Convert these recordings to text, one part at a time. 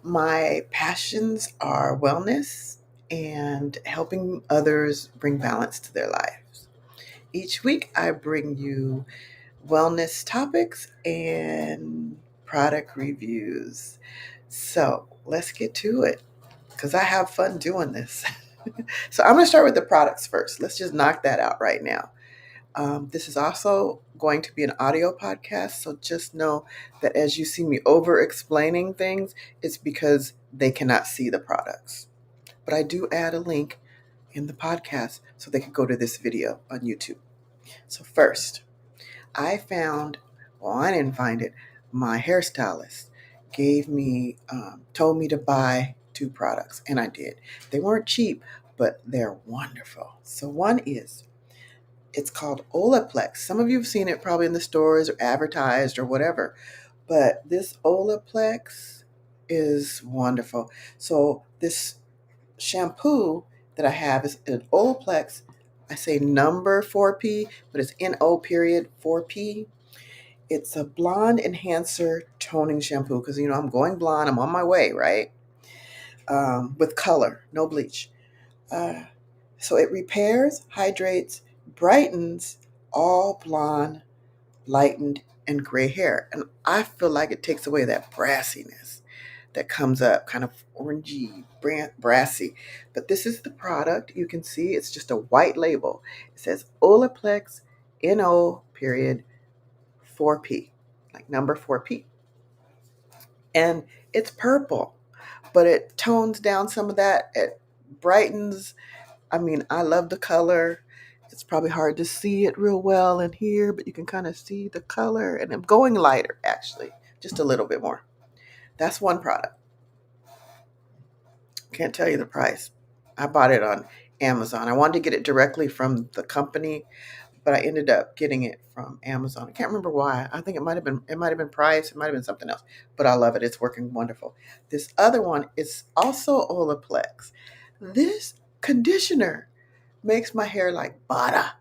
My passions are wellness and helping others bring balance to their lives. Each week, I bring you wellness topics and product reviews. So let's get to it because I have fun doing this. So I'm going to start with the products first. Let's just knock that out right now. This is also going to be an audio podcast, so just know that as you see me over explaining things, it's because they cannot see the products. But I do add a link in the podcast so they can go to this video on YouTube. So, first, I found, well, I didn't find it, my hairstylist told me to buy two products, and I did. They weren't cheap, but they're wonderful. So, one is it's called Olaplex. Some of you have seen it probably in the stores or advertised or whatever, but this Olaplex is wonderful. So this shampoo that I have is an Olaplex. I say number 4P, but it's NO period 4P. It's a blonde enhancer toning shampoo because I'm going blonde. I'm on my way, right? With color, no bleach. Uh, so it repairs, hydrates, brightens all blonde, lightened, and gray hair. And I feel like it takes away that brassiness that comes up, kind of orangey, brassy. But this is the product. You can see it's just a white label. It says Olaplex NO period 4P, like number 4P. And it's purple, but it tones down some of that. It brightens. I mean, I love the color. It's probably hard to see it real well in here, but you can kind of see the color. And I'm going lighter, actually, just a little bit more. That's one product. Can't tell you the price. I bought it on Amazon. I wanted to get it directly from the company, but I ended up getting it from Amazon. I can't remember why. I think it might have been price, it might have been something else, but I love it. It's working wonderful. This other one is also Olaplex. This conditioner makes my hair like butter.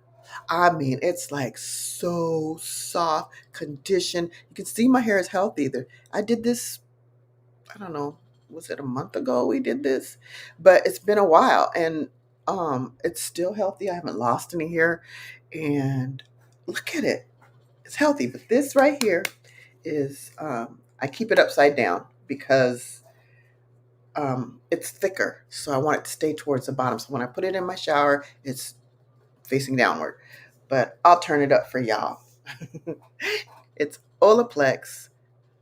I mean, it's like so soft, conditioned. You can see my hair is healthy. I did this, I don't know, was it a month ago we did this? But it's been a while and it's still healthy. I haven't lost any hair and look at it. It's healthy. But this right here is I keep it upside down because it's thicker. So I want it to stay towards the bottom. So when I put it in my shower, it's facing downward. But I'll turn it up for y'all. It's Olaplex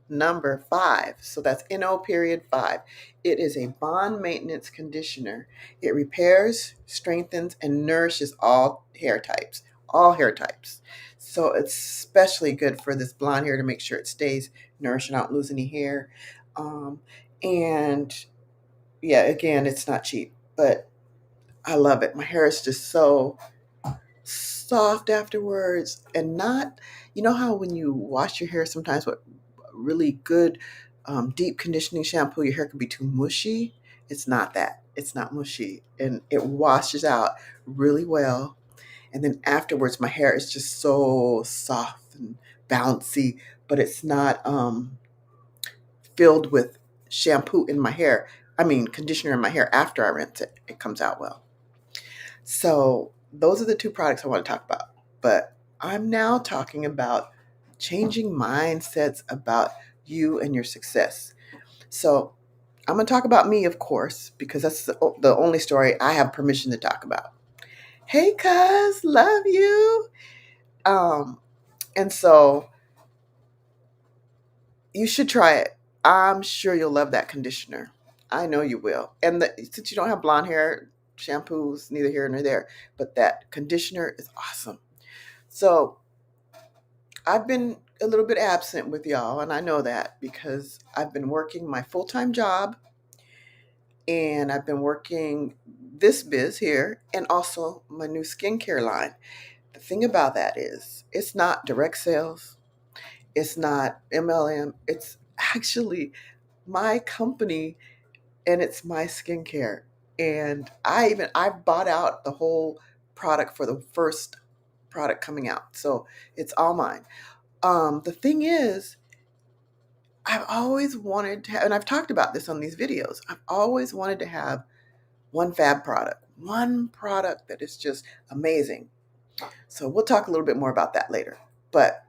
number 5. So that's NO period 5. It is a bond maintenance conditioner. It repairs, strengthens, and nourishes all hair types. All hair types. So it's especially good for this blonde hair to make sure it stays nourished and I don't lose any hair. Um, and yeah, again, it's not cheap, but I love it. My hair is just so soft afterwards and not, you know how when you wash your hair sometimes with really good deep conditioning shampoo, your hair can be too mushy. It's not that. It's not mushy and it washes out really well. And then afterwards, my hair is just so soft and bouncy, but it's not filled with shampoo in my hair. I mean, conditioner in my hair after I rinse it. It comes out well. So those are the two products I want to talk about. But I'm now talking about changing mindsets about you and your success. So I'm going to talk about me, of course, because that's the only story I have permission to talk about. Hey, cuz, love you. Um, and so you should try it. I'm sure you'll love that conditioner. I know you will. And since you don't have blonde hair, shampoos, neither here nor there, but that conditioner is awesome. So I've been a little bit absent with y'all, and I know that because I've been working my full time job and I've been working this biz here and also my new skincare line. The thing about that is, it's not direct sales, it's not MLM, it's actually my company and it's my skincare. And I bought out the whole product for the first product coming out. So it's all mine. The thing is, I've always wanted to have, and I've talked about this on these videos, I've always wanted to have one product that is just amazing. So we'll talk a little bit more about that later. But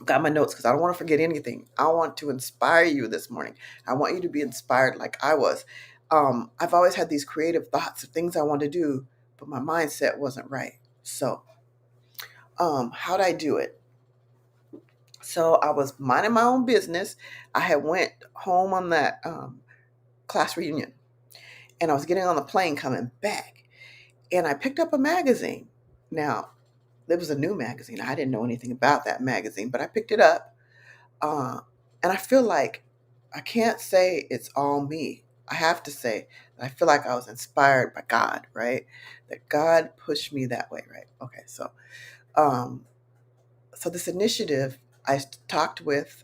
I've got my notes because I don't want to forget anything. I want to inspire you this morning. I want you to be inspired like I was. I've always had these creative thoughts of things I want to do, but my mindset wasn't right. So, how'd I do it? So I was minding my own business. I had went home on that class reunion, and I was getting on the plane coming back, and I picked up a magazine. Now, it was a new magazine. I didn't know anything about that magazine, but I picked it up, uh, and I feel like I can't say it's all me. I have to say that I feel like I was inspired by God, right? That God pushed me that way, right? Okay, um, so this initiative, I talked with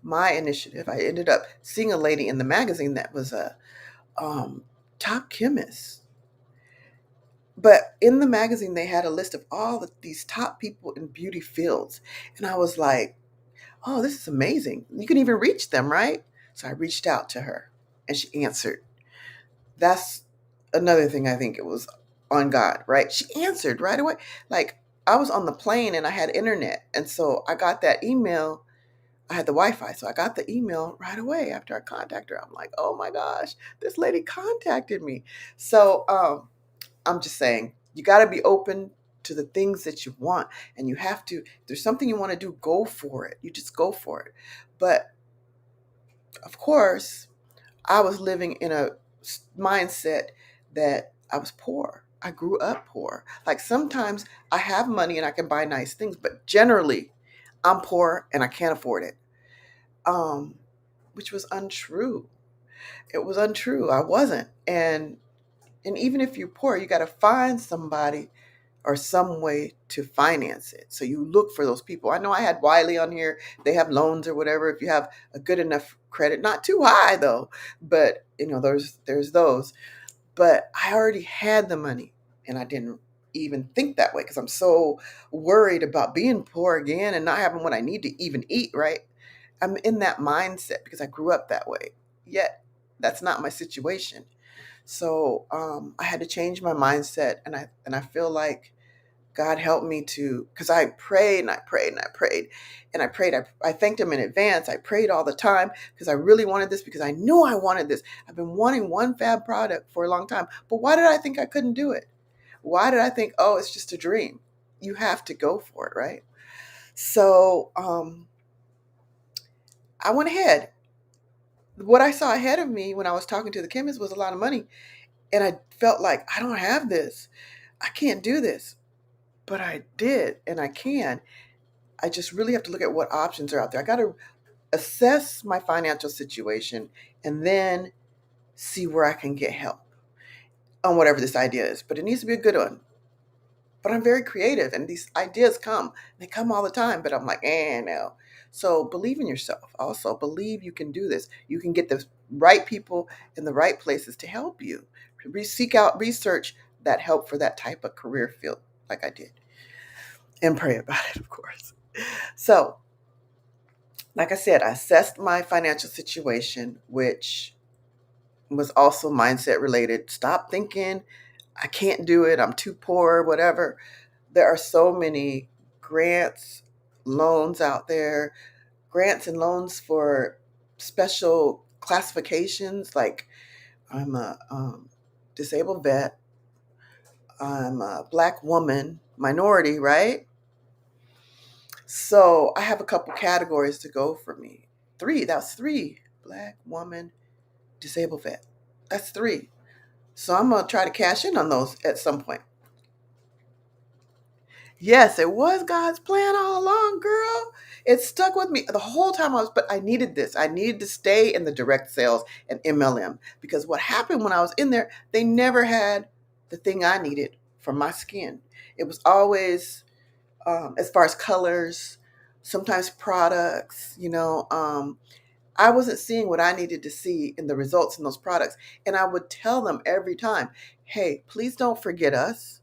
my initiative. I ended up seeing a lady in the magazine that was a um, top chemist. But in the magazine, they had a list of these top people in beauty fields. And I was like, oh, this is amazing. You can even reach them, right? So I reached out to her and she answered. That's another thing I think it was on God, right? She answered right away. Like I was on the plane and I had internet. And so I got that email. I had the Wi-Fi, so I got the email right away after I contacted her. I'm like, oh my gosh, this lady contacted me. So I'm just saying, you got to be open to the things that you want, and you have to. If there's something you want to do, go for it. You just go for it. But of course, I was living in a mindset that I was poor. I grew up poor. Like sometimes I have money and I can buy nice things, but generally, I'm poor and I can't afford it. Um, which was untrue. It was untrue. I wasn't. And even if you're poor, you got to find somebody or some way to finance it. So you look for those people. I know I had Wiley on here. They have loans or whatever if you have a good enough credit, not too high though, but there's those. But I already had the money and I didn't even think that way because I'm so worried about being poor again and not having what I need to even eat, right? I'm in that mindset because I grew up that way. Yet that's not my situation. So I had to change my mindset, and I feel like God helped me to, because I prayed and I prayed and I prayed and I prayed. I thanked Him in advance. I prayed all the time because I really wanted this because I knew I wanted this. I've been wanting one fab product for a long time, but why did I think I couldn't do it? Why did I think, oh, it's just a dream? You have to go for it, right? So I went ahead. What I saw ahead of me when I was talking to the chemist was a lot of money. And I felt like, I don't have this. I can't do this. But I did, and I can. I just really have to look at what options are out there. I got to assess my financial situation and then see where I can get help on whatever this idea is. But it needs to be a good one. But I'm very creative, and these ideas come. They come all the time, but I'm like, no. So believe in yourself. Also, believe you can do this. You can get the right people in the right places to help you. Seek out research that help for that type of career field, like I did, and pray about it, of course. So, like I said, I assessed my financial situation, which was also mindset related. Stop thinking, I can't do it, I'm too poor, whatever. There are so many grants, loans out there, grants and loans for special classifications. Like I'm a disabled vet, I'm a Black woman, minority, right? So I have a couple categories to go for me. Three, that's three. Black woman, disabled vet. That's three. So I'm going to try to cash in on those at some point. Yes, it was God's plan all along, girl. It stuck with me the whole time but I needed this. I needed to stay in the direct sales and MLM because what happened when I was in there, they never had the thing I needed for my skin. It was always, as far as colors, sometimes products, I wasn't seeing what I needed to see in the results in those products. And I would tell them every time, hey, please don't forget us.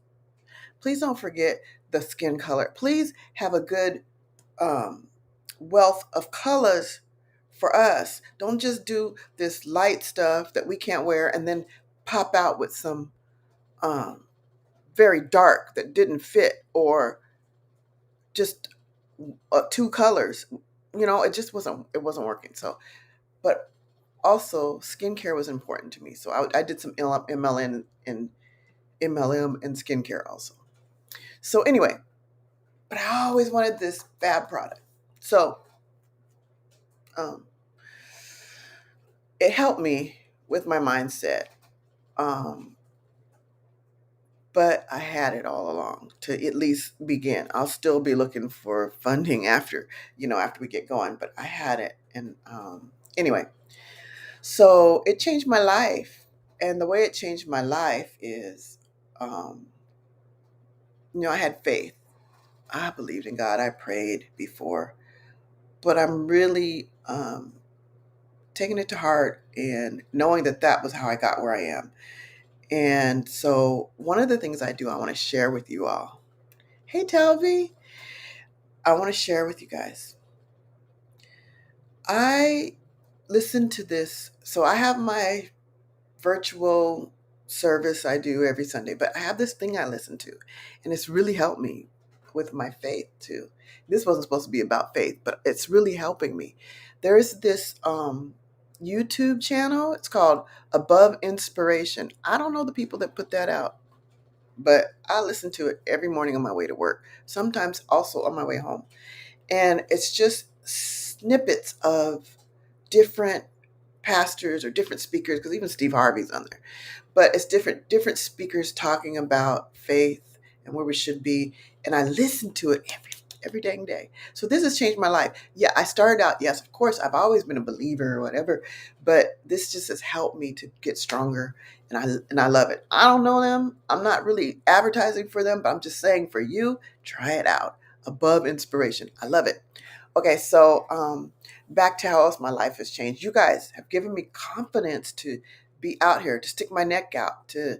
Please don't forget the skin color. Please have a good um, wealth of colors for us. Don't just do this light stuff that we can't wear and then pop out with some um, very dark that didn't fit, or just two colors. It just wasn't working. So, but also skincare was important to me. So I did some MLN and MLM and skincare also. So anyway, but I always wanted this fab product. So um, it helped me with my mindset. Um, but I had it all along to at least begin. I'll still be looking for funding after we get going, but I had it. And anyway, so it changed my life. And the way it changed my life is, um, I had faith. I believed in God. I prayed before, but I'm really taking it to heart and knowing that that was how I got where I am. And so, one of the things I do, I want to share with you all. Hey, Telvi, I want to share with you guys. I listen to this. So, I have my virtual service I do every Sunday, but I have this thing I listen to, and it's really helped me with my faith too. This wasn't supposed to be about faith, but it's really helping me. There is this YouTube channel. It's called Above Inspiration. I don't know the people that put that out, but I listen to it every morning on my way to work, sometimes also on my way home. And it's just snippets of different pastors or different speakers, because even Steve Harvey's on there. But it's different speakers talking about faith and where we should be. And I listen to it every dang day. So this has changed my life. Yeah, I started out, yes, of course, I've always been a believer or whatever, but this just has helped me to get stronger, and I love it. I don't know them. I'm not really advertising for them, but I'm just saying for you, try it out. Above Inspiration. I love it. Okay, so back to how else my life has changed. You guys have given me confidence to be out here, to stick my neck out, to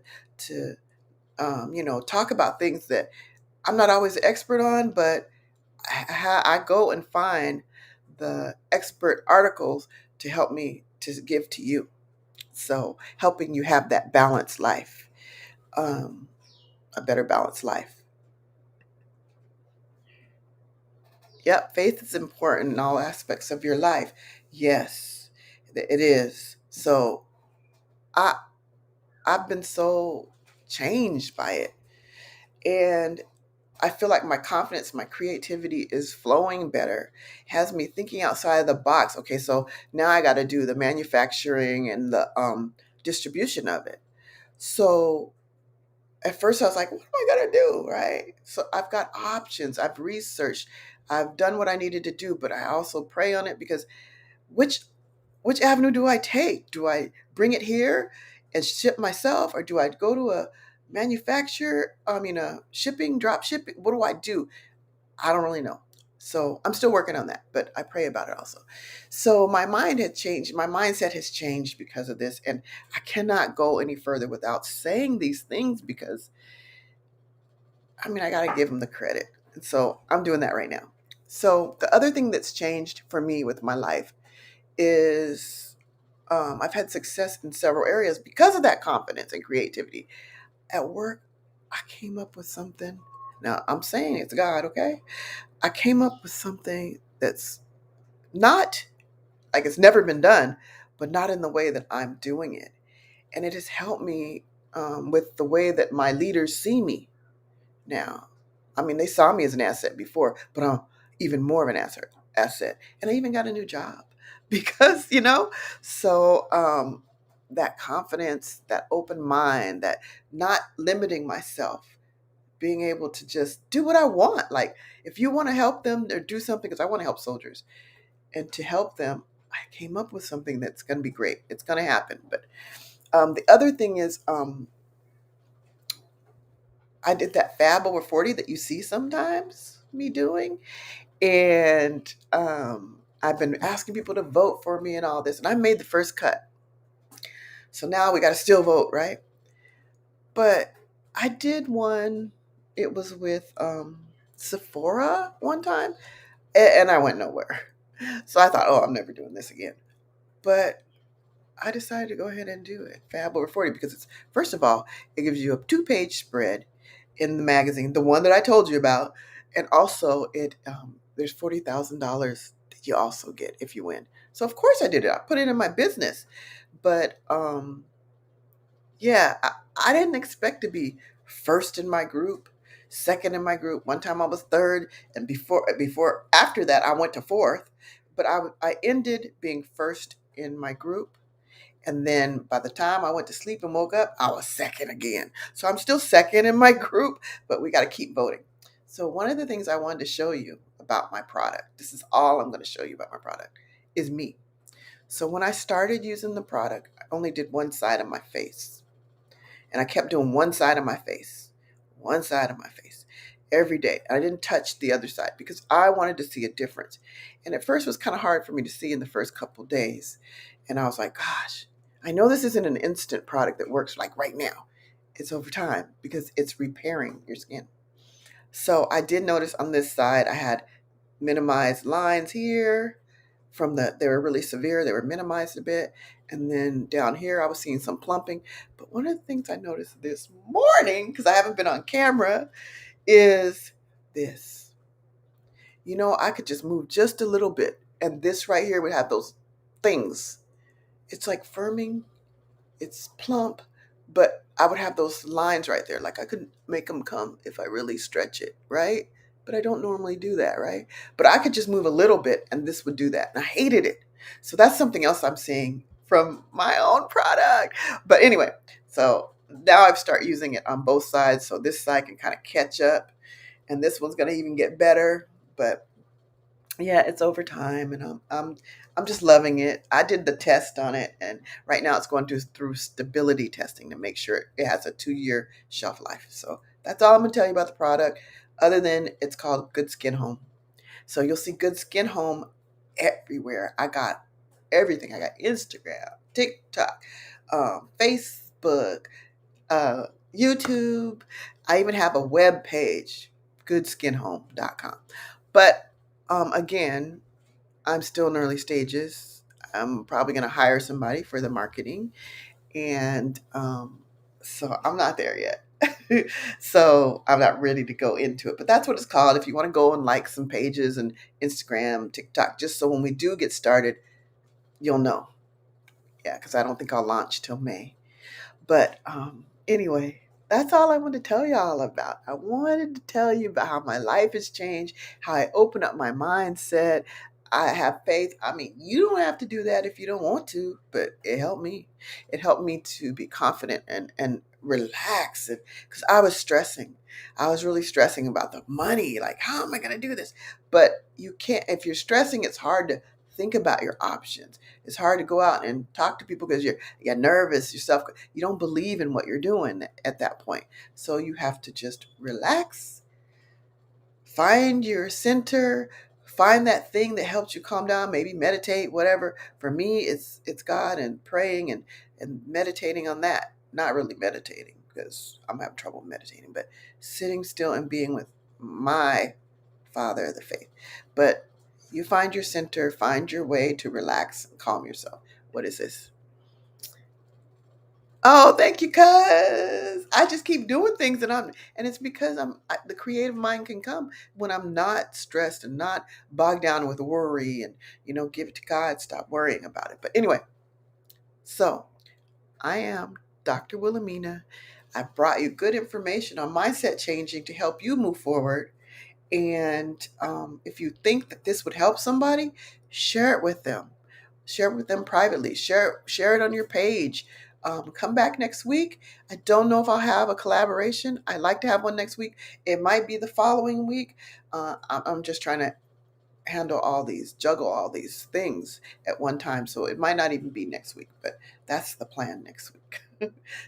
talk about things that I'm not always an expert on, but I go and find the expert articles to help me to give to you. So helping you have that balanced life, um, a better balanced life. Yep, faith is important in all aspects of your life. Yes, it is. So I I've been so changed by it, and I feel like my confidence, my creativity is flowing better, has me thinking outside of the box. Okay, so now I got to do the manufacturing and the distribution of it. So at first I was like, what am I going to do? Right. So I've got options. I've researched. I've done what I needed to do, but I also pray on it, because which which avenue do I take? Do I bring it here and ship myself, or do I go to a manufacturer? I mean, a shipping, drop shipping. What do I do? I don't really know. So I'm still working on that, but I pray about it also. So my mind had changed. My mindset has changed because of this. And I cannot go any further without saying these things, because I mean, I got to give them the credit. And so I'm doing that right now. So the other thing that's changed for me with my life is I've had success in several areas because of that confidence and creativity. At work, I came up with something. Now, I'm saying it's God, okay? I came up with something that's not like it's never been done, but not in the way that I'm doing it. And it has helped me with the way that my leaders see me now. I mean, they saw me as an asset before, but I'm even more of an asset. And I even got a new job because, so that confidence, that open mind, that not limiting myself, being able to just do what I want. Like, if you want to help them or do something, because I want to help soldiers, and to help them, I came up with something that's going to be great. It's going to happen. But the other thing is, I did that Fab Over 40 that you see sometimes me doing. And I've been asking people to vote for me and all this. And I made the first cut. So now we got to still vote, right? But I did one, it was with Sephora one time, and I went nowhere. So I thought, oh, I'm never doing this again. But I decided to go ahead and do it, Fab Over 40, because it's, first of all, it gives you a 2-page spread in the magazine, the one that I told you about, and also there's $40,000 that you also get if you win. So of course I did it. I put it in my business, but yeah, I didn't expect to be first in my group, second in my group. One time I was third, and before after that I went to fourth, but I ended being first in my group, and then by the time I went to sleep and woke up, I was second again. So I'm still second in my group, but we got to keep voting. So one of the things I wanted to show you about my product, this is all I'm going to show you about my product, is me. So when I started using the product, I only did one side of my face. And I kept doing one side of my face every day. I didn't touch the other side because I wanted to see a difference. And at first it was kind of hard for me to see in the first couple days. And I was like, gosh, I know this isn't an instant product that works like right now. It's over time because it's repairing your skin. So I did notice on this side I had minimized lines here they were really severe, they were minimized a bit. And then down here I was seeing some plumping. But one of the things I noticed this morning, because I haven't been on camera, is this. I could just move just a little bit, and this right here would have those things. It's like firming, it's plump, but I would have those lines right there. Like I could make them come if I really stretch it, right? But I don't normally do that, right? But I could just move a little bit and this would do that. And I hated it. So that's something else I'm seeing from my own product. But anyway, so now I've started using it on both sides. So this side can kind of catch up and this one's going to even get better. But yeah, it's over time, and I'm just loving it. I did the test on it, and right now it's going through stability testing to make sure it has a 2-year shelf life. So that's all I'm gonna tell you about the product. Other than it's called Good Skin Home. So you'll see Good Skin Home everywhere. I got everything. I got Instagram, TikTok, Facebook, uh, YouTube. I even have a web page, goodskinhome.com. But again, I'm still in early stages. I'm probably going to hire somebody for the marketing. And so I'm not there yet. So I'm not ready to go into it. But that's what it's called. If you want to go and like some pages and Instagram, TikTok, just so when we do get started, you'll know. Yeah, because I don't think I'll launch till May. But anyway, that's all I wanted to tell y'all about. I wanted to tell you about how my life has changed, how I open up my mindset. I have faith. I mean, you don't have to do that if you don't want to, but it helped me. It helped me to be confident and relax. Because I was stressing. I was really stressing about the money. Like, how am I going to do this? But you can't, if you're stressing, it's hard to think about your options. It's hard to go out and talk to people because you're nervous yourself. You don't believe in what you're doing at that point. So you have to just relax, find your center, find that thing that helps you calm down, maybe meditate, whatever. For me, it's God and praying and meditating on that. Not really meditating because I'm having trouble meditating, but sitting still and being with my Father of the faith. But you find your center, find your way to relax and calm yourself. What is this? Oh, thank you, cuz I just keep doing things and it's because the creative mind can come when I'm not stressed and not bogged down with worry and give it to God, stop worrying about it. But anyway, so I am Dr. Wilhelmina. I brought you good information on mindset changing to help you move forward. And if you think that this would help somebody, share it with them. Share it with them privately. Share it on your page. Come back next week. I don't know if I'll have a collaboration. I'd like to have one next week. It might be the following week. I'm just trying to juggle all these things at one time. So it might not even be next week, but that's the plan next week.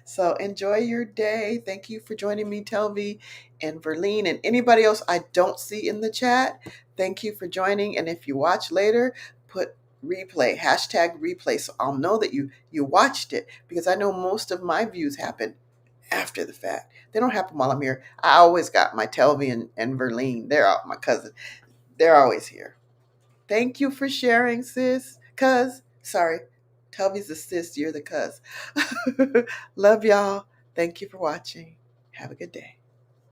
So enjoy your day. Thank you for joining me, Telvi and Verlene, and anybody else I don't see in the chat. Thank you for joining. And if you watch later, put replay, #replay, so I'll know that you watched it, because I know most of my views happen after the fact. They don't happen while I'm here. I always got my Telvi and Verlene. They're out, my cousin. They're always here. Thank you for sharing, sis. Cuz, sorry, Toby's the sis, you're the cuz. Love y'all. Thank you for watching. Have a good day.